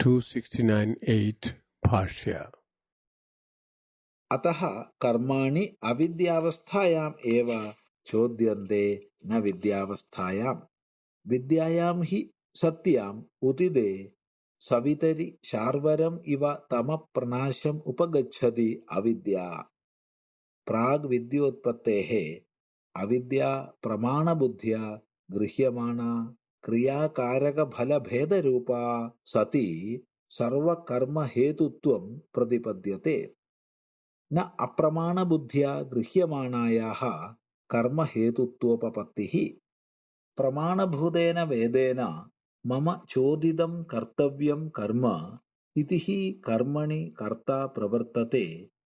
269.8 Bhāṣya. अतः कर्माणि अविद्यावस्थायाम् एव चोद्यन्ते न विद्यावस्थायाम् विद्यायां हि सत्याम् उदिते सवितरि शार्वरम् इव तमप्रनाशम् उपगच्छति अविद्या प्राग् विद्योत्पत्तेः अविद्या प्रमाणबुद्ध्या गृह्यमाणा क्रियाकारकफलभेदरूपा सती सर्वकर्महेतुत्वं प्रतिपद्यते न अप्रमाणबुद्ध्या गृह्यमाणायाः कर्महेतुत्वोपपत्तिः प्रमाणभूतेन वेदेन मम चोदितं कर्तव्यं कर्म इति हि कर्मणि कर्ता प्रवर्तते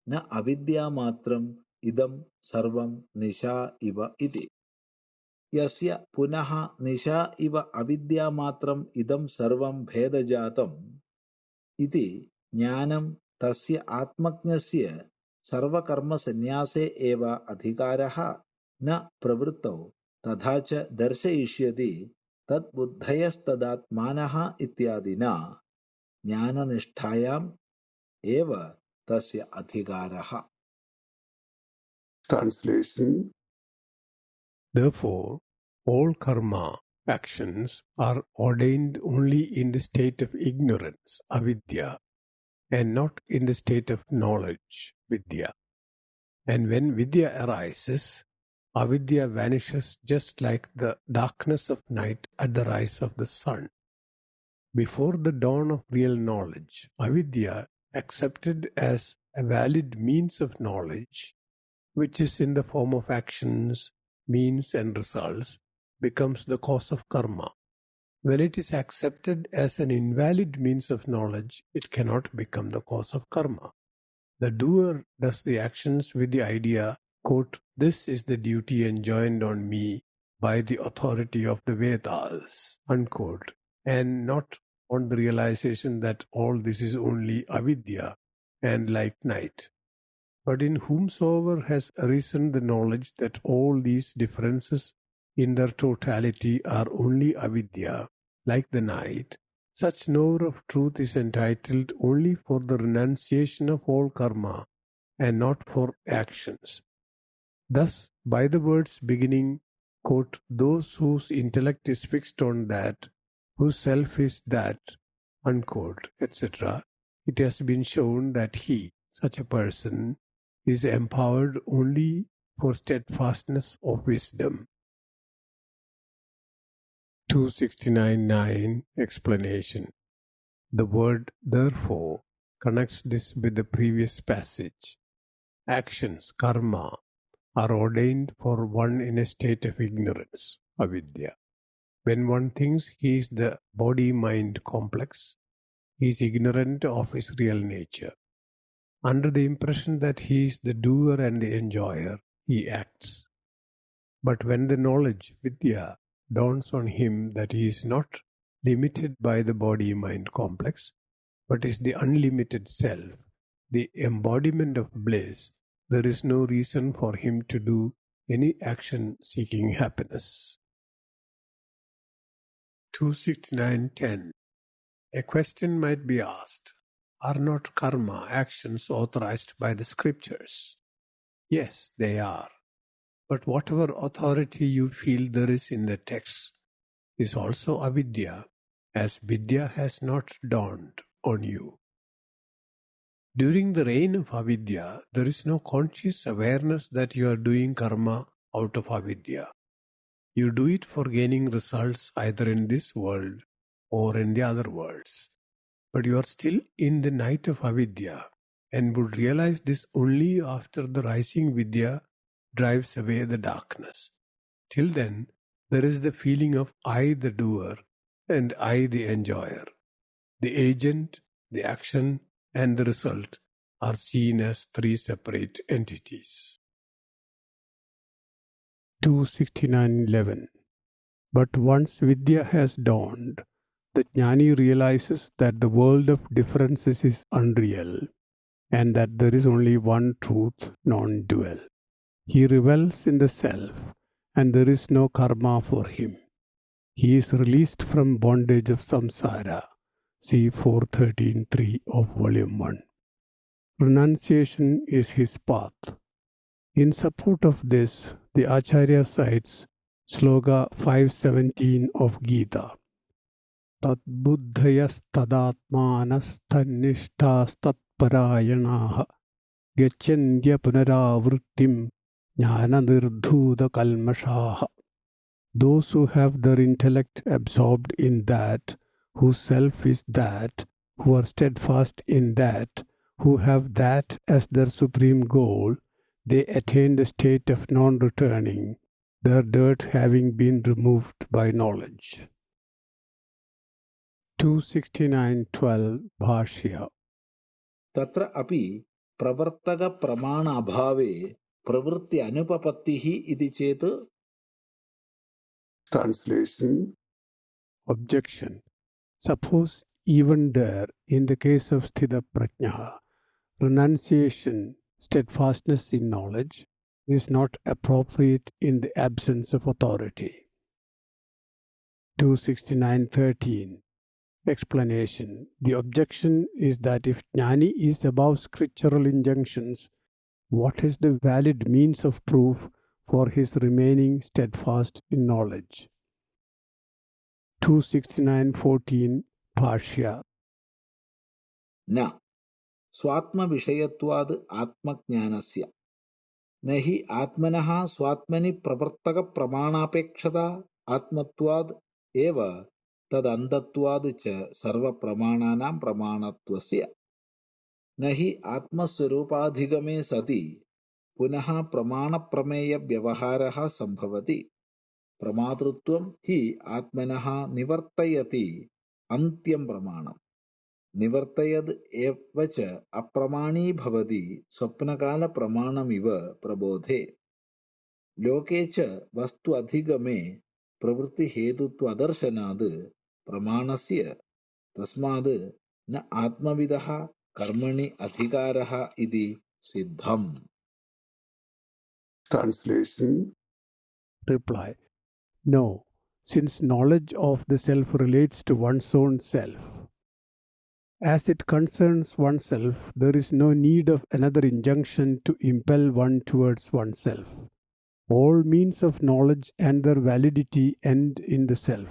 न अविद्यामात्रम् इदं सर्वं निशा इव इति यस्य पुनः निशा इव अविद्यामात्रम् इदं सर्वं भेदजातम् इति ज्ञानं तस्य आत्मज्ञस्य सर्वकर्मसन्न्यासे एव अधिकारः न प्रवृत्तौ तथा च दर्शयिष्यति तद्बुद्धयस्तदात्मानः इत्यादिना ज्ञाननिष्ठायाम् एव तस्य अधिकारः. Translation. Therefore, all karma actions are ordained only in the state of ignorance, avidya, and not in the state of knowledge, vidya. And when vidya arises, avidya vanishes just like the darkness of night at the rise of the sun. Before the dawn of real knowledge, avidya, accepted as a valid means of knowledge, which is in the form of actions, means and results, becomes the cause of karma. When it is accepted as an invalid means of knowledge, it cannot become the cause of karma. The doer does the actions with the idea, quote, "This is the duty enjoined on me by the authority of the Vedas," unquote, and not on the realization that all this is only avidya and like night. But in whomsoever has arisen the knowledge that all these differences in their totality are only avidya, like the night, such knower of truth is entitled only for the renunciation of all karma and not for actions. Thus, by the words beginning, quote, "Those whose intellect is fixed on that, whose self is that," unquote, etc., it has been shown that he, such a person, is empowered only for steadfastness of wisdom. 269.9 Explanation. The word therefore connects this with the previous passage. Actions, karma, are ordained for one in a state of ignorance, avidya. When one thinks he is the body-mind complex, he is ignorant of his real nature. Under the impression that he is the doer and the enjoyer, he acts. But when the knowledge, vidya, dawns on him that he is not limited by the body-mind complex, but is the unlimited self, the embodiment of bliss, there is no reason for him to do any action seeking happiness. 269.10. A question might be asked, are not karma actions authorized by the scriptures? Yes, they are. But whatever authority you feel there is in the text is also avidya, as vidya has not dawned on you. During the reign of avidya, there is no conscious awareness that you are doing karma out of avidya. You do it for gaining results either in this world or in the other worlds. But you are still in the night of avidya and would realize this only after the rising vidya drives away the darkness. Till then, there is the feeling of I the doer and I the enjoyer. The agent, the action, and the result are seen as three separate entities. 269.11. But once vidya has dawned, the jnani realizes that the world of differences is unreal and that there is only one truth, non-dual. He revels in the self and there is no karma for him. He is released from bondage of samsara, See 4.13.3 of Volume 1. Renunciation is his path. In support of this, the Acharya cites Sloka 5.17 of Gita. Tad buddhayas tadatmanas tannishtas tatparayanaha gachandya punaravrittim jnana nirdhuda kalmashaha. Those who have their intellect absorbed in that, whose self is that, who are steadfast in that, who have that as their supreme goal, they attain the state of non-returning, their dirt having been removed by knowledge. 269.12 Bhāṣya. तत्र अपि प्रवर्तक प्रमाण अभावे प्रवृत्ति अनुपपत्तिः इति चेत्. Translation. Objection. Suppose even there, in the case of Sthita Prajna, renunciation, steadfastness in knowledge, is not appropriate in the absence of authority. 269.13 Explanation. The objection is that if Jnani is above scriptural injunctions, what is the valid means of proof for his remaining steadfast in knowledge? 269.14 Bhāṣya. न स्वात्मविषयत्वाद् आत्मज्ञानस्य न हि आत्मनः स्वात्मनि प्रवर्तक प्रमाणापेक्षता आत्मत्वाद् एव तदन्धत्वाद् च सर्वप्रमाणानां प्रमाणत्वस्य न हि आत्मस्वरूपाधिगमे सति पुनः प्रमाणप्रमेयव्यवहारः सम्भवति. प्रमातृत्वं हि आत्मनः निवर्तयति अन्त्यं प्रमाणम्. निवर्तयद् एव च अप्रमाणी भवति स्वप्नकाल प्रमाणमिव प्रबोधे. लोके च वस्तु अधिगमे प्रवृत्ति हेतुत्व अदर्शनाद् प्रमाणस्य तस्माद् न आत्मविदः कर्मणि अधिकारः इति सिद्धम्. Translation. Reply. No, since knowledge of the self relates to one's own self. As it concerns oneself, there is no need of another injunction to impel one towards oneself. All means of knowledge and their validity end in the self.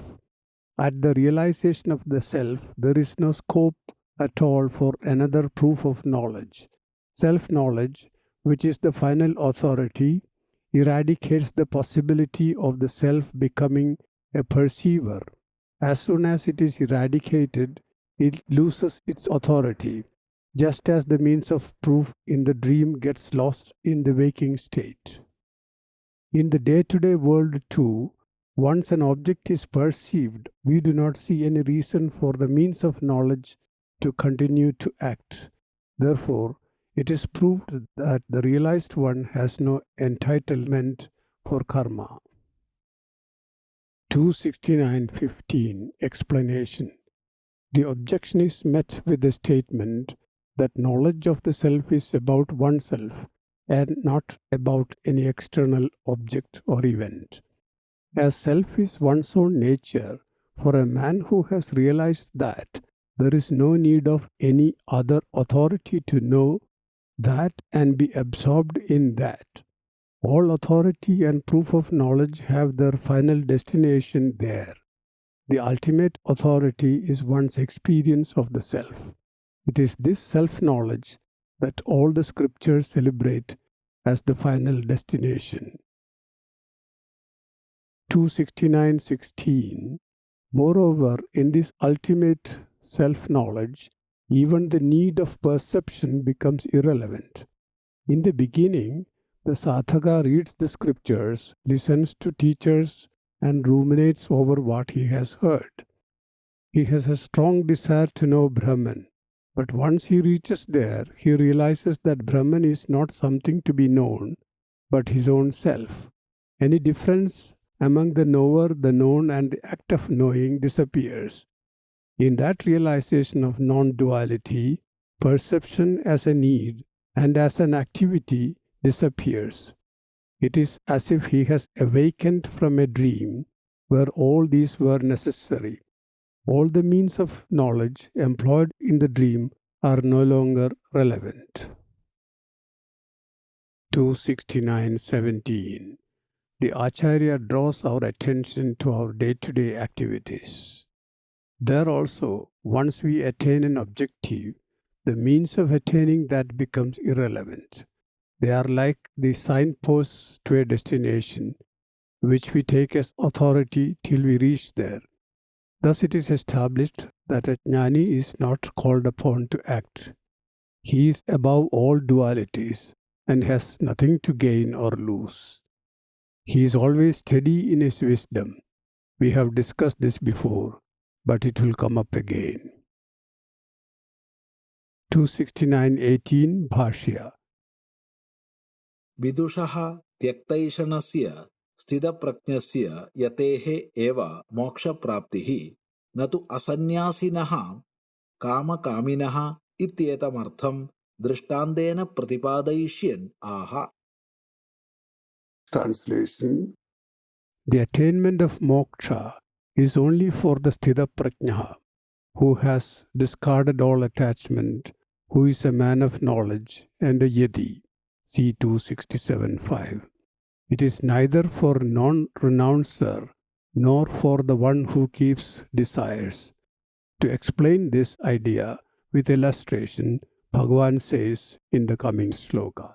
At the realization of the self, there is no scope at all for another proof of knowledge. Self-knowledge, which is the final authority, eradicates the possibility of the self becoming a perceiver. As soon as it is eradicated, it loses its authority, just as the means of proof in the dream gets lost in the waking state. In the day-to-day world too, once an object is perceived, we do not see any reason for the means of knowledge to continue to act. Therefore, it is proved that the realized one has no entitlement for karma. 269.15 Explanation. The objection is met with the statement that knowledge of the self is about oneself and not about any external object or event. As self is one's own nature, for a man who has realized that, there is no need of any other authority to know that and be absorbed in that. All authority and proof of knowledge have their final destination there. The ultimate authority is one's experience of the self. It is this self-knowledge that all the scriptures celebrate as the final destination. 269.16 Moreover, in this ultimate self-knowledge, even the need of perception becomes irrelevant. In the beginning, the sadhaka reads the scriptures, listens to teachers, and ruminates over what he has heard. He has a strong desire to know Brahman, but once he reaches there, he realizes that Brahman is not something to be known, but his own self. Any difference among the knower, the known, and the act of knowing disappears. In that realization of non-duality, perception as a need and as an activity disappears. It is as if he has awakened from a dream where all these were necessary. all the means of knowledge employed in the dream are no longer relevant. 269.17. The Acharya draws our attention to our day-to-day activities. There also, once we attain an objective, the means of attaining that becomes irrelevant. They are like the signposts to a destination, which we take as authority till we reach there. Thus it is established that a jnani is not called upon to act. He is above all dualities and has nothing to gain or lose. He is always steady in his wisdom. We have discussed this before, but it will come up again. 269.18 Bhāṣya. विदुषः त्यक्तैषणस्य स्थितप्रज्ञस्य यतेः एव मोक्षप्राप्तिः न तु असन्न्यासिनः कामकामिनः इत्येतमर्थं दृष्टान्तेन प्रतिपादयिष्यन् आह. Translation. The attainment of moksha is only for the sthita prajna, who has discarded all attachment, who is a man of knowledge and a yadi. See 267.5. It is neither for non-renouncer nor for the one who keeps desires. To explain this idea with illustration, Bhagavan says in the coming ślokas.